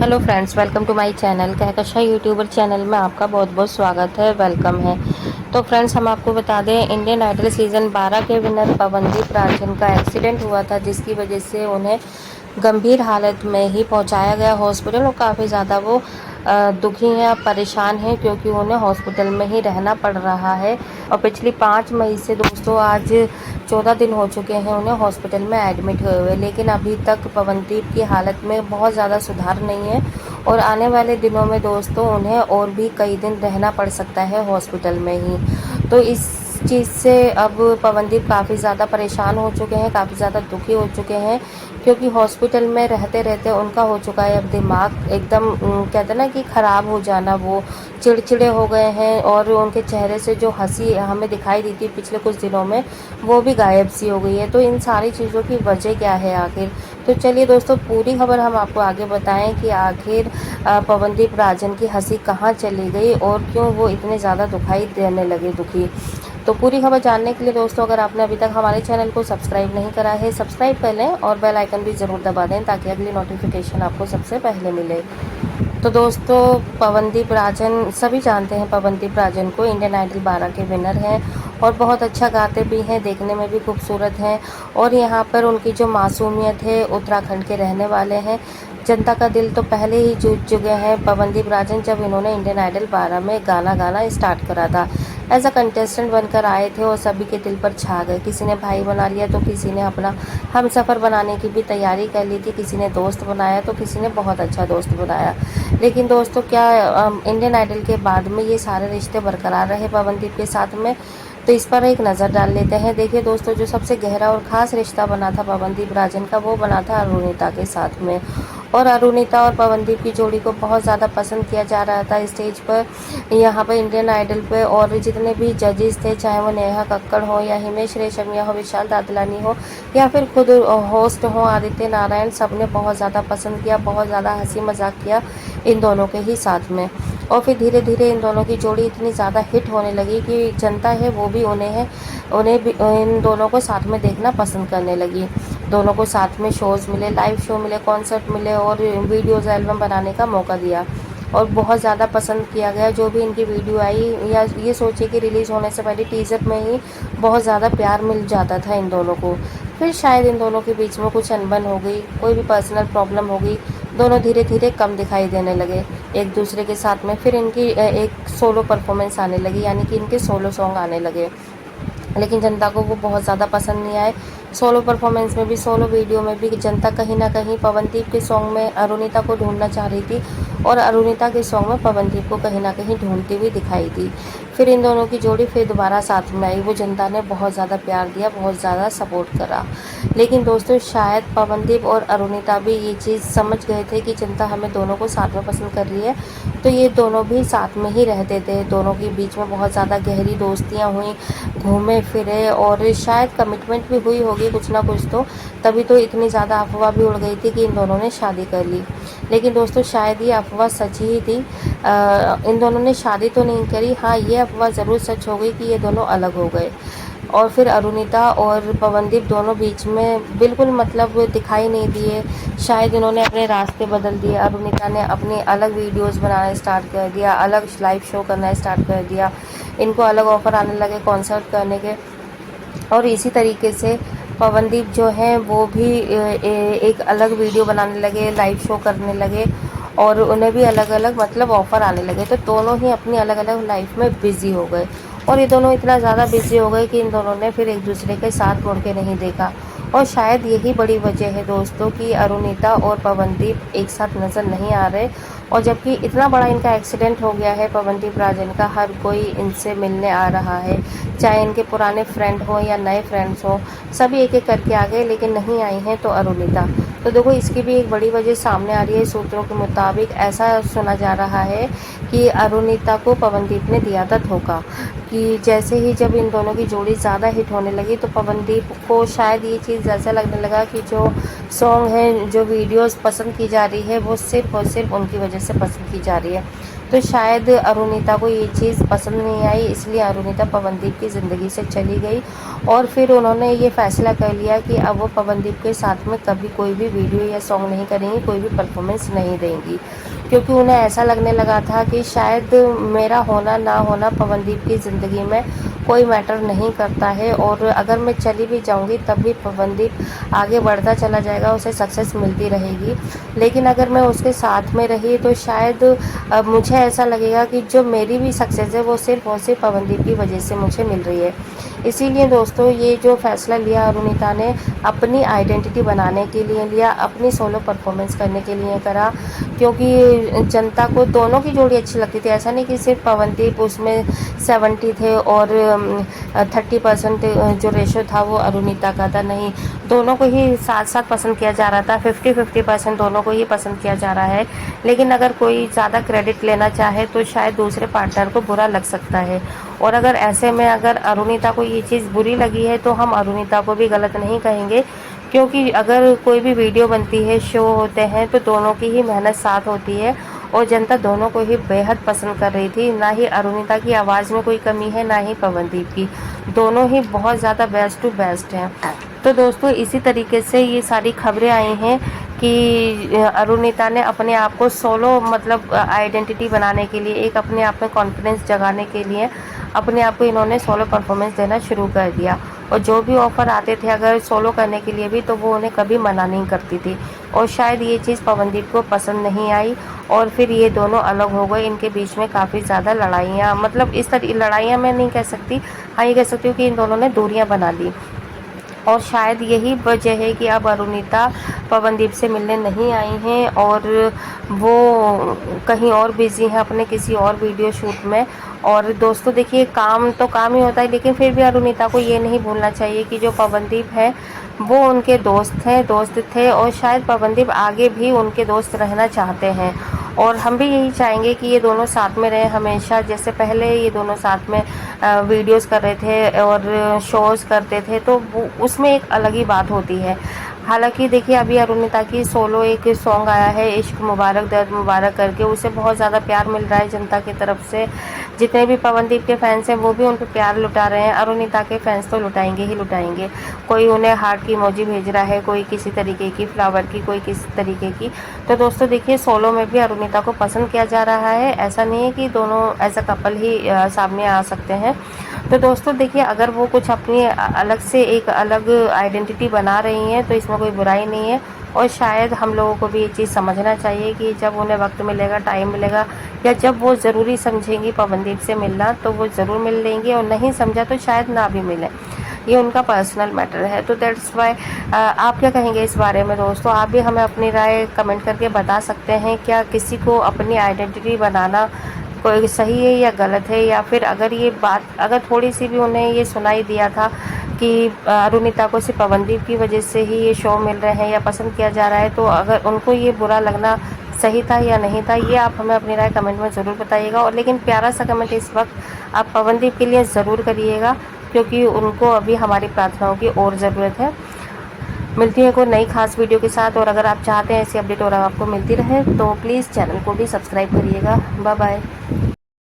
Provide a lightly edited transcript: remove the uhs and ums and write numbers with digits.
Hello friends, welcome to my channel Kahkasha youtuber channel में आपका बहुत बहुत स्वागत है, वेलकम है। तो फ्रेंड्स, हम आपको बता दें, इंडियन आइडल सीज़न 12 के विनर पवनदीप राजन का एक्सीडेंट हुआ था, जिसकी वजह से उन्हें गंभीर हालत में ही पहुंचाया गया हॉस्पिटल। और काफ़ी ज़्यादा वो दुखी हैं, परेशान हैं, क्योंकि उन्हें हॉस्पिटल में ही रहना पड़ रहा है। और पिछली 5 मई से दोस्तों आज 14 दिन हो चुके हैं उन्हें हॉस्पिटल में एडमिट हुए हुए, लेकिन अभी तक पवनदीप की हालत में बहुत ज़्यादा सुधार नहीं है। और आने वाले दिनों में दोस्तों उन्हें और भी कई दिन रहना पड़ सकता है हॉस्पिटल में ही। तो इस चीज़ से अब पवनदीप काफ़ी ज़्यादा परेशान हो चुके हैं, काफ़ी ज़्यादा दुखी हो चुके हैं, क्योंकि हॉस्पिटल में रहते रहते उनका हो चुका है अब दिमाग एकदम कहते हैं ना कि ख़राब हो जाना। वो चिड़चिड़े हो गए हैं और उनके चेहरे से जो हंसी हमें दिखाई दी थी पिछले कुछ दिनों में, वो भी गायब सी हो गई है। तो इन सारी चीज़ों की वजह क्या है आखिर? तो चलिए दोस्तों, पूरी खबर हम आपको आगे बताएं कि आखिर पवनदीप राजन की हंसी कहाँ चली गई और क्यों वो इतने ज़्यादा दुखाई देने लगे, दुखी। तो पूरी खबर जानने के लिए दोस्तों, अगर आपने अभी तक हमारे चैनल को सब्सक्राइब नहीं करा है, सब्सक्राइब कर लें और बेल आइकन भी ज़रूर दबा दें, ताकि अगली नोटिफिकेशन आपको सबसे पहले मिले। तो दोस्तों, पवनदीप राजन, सभी जानते हैं पवनदीप राजन को, इंडियन आइडल 12 के विनर हैं और बहुत अच्छा गाते भी हैं, देखने में भी खूबसूरत हैं। और यहाँ पर उनकी जो मासूमियत है, उत्तराखंड के रहने वाले हैं। जनता का दिल तो पहले ही जीत चुके हैं पवनदीप राजन, जब इन्होंने इंडियन आइडल 12 में गाना गाना स्टार्ट करा था। एज अ कंटेस्टेंट बनकर आए थे और सभी के दिल पर छा गए। किसी ने भाई बना लिया तो किसी ने अपना हमसफ़र बनाने की भी तैयारी कर ली थी, किसी ने दोस्त बनाया तो किसी ने बहुत अच्छा दोस्त बनाया। लेकिन दोस्तों, क्या इंडियन आइडल के बाद में ये सारे रिश्ते बरकरार रहे पवनदीप के साथ में? तो इस पर एक नज़र डाल लेते हैं। देखिए दोस्तों, जो सबसे गहरा और ख़ास रिश्ता बना था पवनदीप राजन का, वो बना था अरुणिता के साथ में। और अरुणिता और पवनदीप की जोड़ी को बहुत ज़्यादा पसंद किया जा रहा था स्टेज पर, यहाँ पर इंडियन आइडल पे। और जितने भी जजेस थे, चाहे वो नेहा कक्कड़ हो या हिमेश रेशमिया हो, विशाल दादलानी हो, या फिर खुद होस्ट हो आदित्य नारायण, सब ने बहुत ज़्यादा पसंद किया, बहुत ज़्यादा हंसी मजाक किया इन दोनों के ही साथ में। और फिर धीरे धीरे इन दोनों की जोड़ी इतनी ज़्यादा हिट होने लगी कि जनता है वो भी उन्हें भी इन दोनों को साथ में देखना पसंद करने लगी। दोनों को साथ में शोज़ मिले, लाइव शो मिले, कॉन्सर्ट मिले और वीडियोज़ एल्बम बनाने का मौका दिया। और बहुत ज़्यादा पसंद किया गया जो भी इनकी वीडियो आई, या ये सोचिए कि रिलीज़ होने से पहले टीज़र में ही बहुत ज़्यादा प्यार मिल जाता था इन दोनों को। फिर शायद इन दोनों के बीच में कुछ अनबन हो गई, कोई भी पर्सनल प्रॉब्लम हो गई, दोनों धीरे धीरे कम दिखाई देने लगे एक दूसरे के साथ में। फिर इनकी एक सोलो परफॉर्मेंस आने लगी, यानी कि इनके सोलो सॉन्ग आने लगे। लेकिन जनता को वो बहुत ज़्यादा पसंद नहीं आए। सोलो परफॉर्मेंस में भी, सोलो वीडियो में भी जनता कहीं ना कहीं पवनदीप के सॉन्ग में अरुणिता को ढूंढना चाह रही थी और अरुणिता के सॉन्ग में पवनदीप को कहीं ना कहीं ढूंढती हुई दिखाई दी। फिर इन दोनों की जोड़ी फिर दोबारा साथ में आई, वो जनता ने बहुत ज़्यादा प्यार दिया, बहुत ज़्यादा सपोर्ट करा। लेकिन दोस्तों, शायद पवनदीप और अरुणिता भी ये चीज़ समझ गए थे कि जनता हमें दोनों को साथ में पसंद कर रही है, तो ये दोनों भी साथ में ही रहते थे। दोनों के बीच में बहुत ज़्यादा गहरी दोस्तियाँ हुई, घूमे फिरे और शायद कमिटमेंट भी हुई होगी कुछ ना कुछ, तो तभी तो इतनी ज़्यादा अफवाह भी उड़ गई थी कि इन दोनों ने शादी कर ली। लेकिन दोस्तों, शायद ये अफवाह सच ही थी। इन दोनों ने शादी तो नहीं करी, हाँ ये अफवाह ज़रूर सच हो गई कि ये दोनों अलग हो गए। और फिर अरुणिता और पवनदीप दोनों बीच में बिल्कुल मतलब दिखाई नहीं दिए। शायद इन्होंने अपने रास्ते बदल दिए। अरुणिता ने अपनी अलग वीडियोस बनाना स्टार्ट कर दिया, अलग लाइव शो करना स्टार्ट कर दिया, इनको अलग ऑफ़र आने लगे कॉन्सर्ट करने के। और इसी तरीके से पवनदीप जो हैं वो भी एक अलग वीडियो बनाने लगे, लाइव शो करने लगे और उन्हें भी अलग अलग मतलब ऑफ़र आने लगे। तो दोनों ही अपनी अलग अलग लाइफ में बिज़ी हो गए और ये दोनों इतना ज़्यादा बिज़ी हो गए कि इन दोनों ने फिर एक दूसरे के साथ मुड़ के नहीं देखा। और शायद यही बड़ी वजह है दोस्तों कि अरुणिता और पवनदीप एक साथ नज़र नहीं आ रहे। और जबकि इतना बड़ा इनका एक्सीडेंट हो गया है पवनदीप राजन का, हर कोई इनसे मिलने आ रहा है, चाहे इनके पुराने फ्रेंड हो या नए फ्रेंड्स हो, सभी एक एक करके आ गए, लेकिन नहीं आई हैं तो अरुणिता। तो देखो, इसकी भी एक बड़ी वजह सामने आ रही है। सूत्रों के मुताबिक ऐसा सुना जा रहा है कि अरुणिता को पवनदीप ने दिया था धोखा, कि जैसे ही जब इन दोनों की जोड़ी ज़्यादा हिट होने लगी तो पवनदीप को शायद ये चीज़ ऐसा लगने लगा कि जो सॉन्ग है, जो वीडियोस पसंद की जा रही है, वो सिर्फ और सिर्फ उनकी वजह से पसंद की जा रही है। तो शायद अरुणिता को ये चीज़ पसंद नहीं आई, इसलिए अरुणिता पवनदीप की ज़िंदगी से चली गई। और फिर उन्होंने ये फ़ैसला कर लिया कि अब वो पवनदीप के साथ में कभी कोई भी वीडियो या सॉन्ग नहीं करेंगी, कोई भी परफॉर्मेंस नहीं देंगी, क्योंकि उन्हें ऐसा लगने लगा था कि शायद मेरा होना ना होना पवनदीप की ज़िंदगी में कोई मैटर नहीं करता है, और अगर मैं चली भी जाऊंगी तब भी पवनदीप आगे बढ़ता चला जाएगा, उसे सक्सेस मिलती रहेगी। लेकिन अगर मैं उसके साथ में रही तो शायद मुझे ऐसा लगेगा कि जो मेरी भी सक्सेस है वो सिर्फ और सिर्फ पवनदीप की वजह से मुझे मिल रही है। इसीलिए दोस्तों ये जो फ़ैसला लिया अरुणिता ने अपनी आइडेंटिटी बनाने के लिए लिया, अपनी सोलो परफॉर्मेंस करने के लिए करा, क्योंकि जनता को दोनों की जोड़ी अच्छी लगती थी। ऐसा नहीं कि सिर्फ पवनदीप उसमें 70 थे और 30% जो रेशो था वो अरुणिता का था, नहीं, दोनों को ही साथ साथ पसंद किया जा रहा था। 50-50% दोनों को ही पसंद किया जा रहा है। लेकिन अगर कोई ज़्यादा क्रेडिट लेना चाहे तो शायद दूसरे पार्टनर को बुरा लग सकता है, और अगर ऐसे में अगर अरुणिता को ये चीज़ बुरी लगी है तो हम अरुणिता को भी गलत नहीं कहेंगे, क्योंकि अगर कोई भी वीडियो बनती है, शो होते हैं, तो दोनों की ही मेहनत साथ होती है, और जनता दोनों को ही बेहद पसंद कर रही थी। ना ही अरुणिता की आवाज़ में कोई कमी है, ना ही पवनदीप की, दोनों ही बहुत ज़्यादा बेस्ट टू बेस्ट हैं। तो दोस्तों इसी तरीके से ये सारी खबरें आई हैं कि अरुणिता ने अपने आप को सोलो मतलब आइडेंटिटी बनाने के लिए, एक अपने आप में कॉन्फिडेंस जगाने के लिए अपने आप को इन्होंने सोलो परफॉर्मेंस देना शुरू कर दिया, और जो भी ऑफ़र आते थे अगर सोलो करने के लिए भी तो वो उन्हें कभी मना नहीं करती थी। और शायद ये चीज़ पवनदीप को पसंद नहीं आई, और फिर ये दोनों अलग हो गए। इनके बीच में काफ़ी ज़्यादा लड़ाइयाँ, मतलब इस तरह लड़ाइयाँ मैं नहीं कह सकती, हाँ ये कह सकती हूँ कि इन दोनों ने दूरियाँ बना ली। और शायद यही वजह है कि अब अरुणिता पवनदीप से मिलने नहीं आई हैं, और वो कहीं और बिज़ी हैं अपने किसी और वीडियो शूट में। और दोस्तों देखिए, काम तो काम ही होता है, लेकिन फिर भी अरुणिता को ये नहीं भूलना चाहिए कि जो पवनदीप है वो उनके दोस्त थे, और शायद पवनदीप आगे भी उनके दोस्त रहना चाहते हैं। और हम भी यही चाहेंगे कि ये दोनों साथ में रहें हमेशा, जैसे पहले ये दोनों साथ में वीडियोस कर रहे थे और शोज़ करते थे, तो वो उसमें एक अलग ही बात होती है। हालांकि देखिए अभी अरुणिता की सोलो एक सॉन्ग आया है, इश्क मुबारक दर्द मुबारक करके, उसे बहुत ज़्यादा प्यार मिल रहा है जनता की तरफ से। जितने भी पवनदीप के फैंस हैं वो भी उन पर प्यार लुटा रहे हैं, अरुणिता के फैंस तो लुटाएंगे ही लुटाएंगे। कोई उन्हें हार्ट की इमोजी भेज रहा है, कोई किसी तरीके की, फ्लावर की, कोई किसी तरीके की। तो दोस्तों देखिए, सोलो में भी अरुणिता को पसंद किया जा रहा है, ऐसा नहीं है कि दोनों एज अ कपल ही सामने आ सकते हैं। तो दोस्तों देखिए, अगर वो कुछ अपनी अलग से एक अलग आइडेंटिटी बना रही हैं तो इसमें कोई बुराई नहीं है। और शायद हम लोगों को भी ये चीज़ समझना चाहिए कि जब उन्हें वक्त मिलेगा, टाइम मिलेगा, या जब वो ज़रूरी समझेंगी पवनदीप से मिलना तो वो ज़रूर मिल लेंगी, और नहीं समझा तो शायद ना भी मिले, ये उनका पर्सनल मैटर है। तो दैट्स वाई आप क्या कहेंगे इस बारे में दोस्तों? आप भी हमें अपनी राय कमेंट करके बता सकते हैं। क्या किसी को अपनी आइडेंटिटी बनाना कोई सही है या गलत है, या फिर अगर ये बात अगर थोड़ी सी भी उन्हें ये सुनाई दिया था कि अरुणिता को सिर्फ पवनदीप की वजह से ही ये शो मिल रहे हैं या पसंद किया जा रहा है, तो अगर उनको ये बुरा लगना सही था या नहीं था, ये आप हमें अपनी राय कमेंट में ज़रूर बताइएगा। और लेकिन प्यारा सा कमेंट इस वक्त आप पवनदीप के लिए ज़रूर करिएगा, क्योंकि उनको अभी हमारी प्रार्थनाओं की और ज़रूरत है। मिलती है कोई नई खास वीडियो के साथ, और अगर आप चाहते हैं ऐसी अपडेट और आपको मिलती रहे तो प्लीज़ चैनल को भी सब्सक्राइब करिएगा। Bye bye.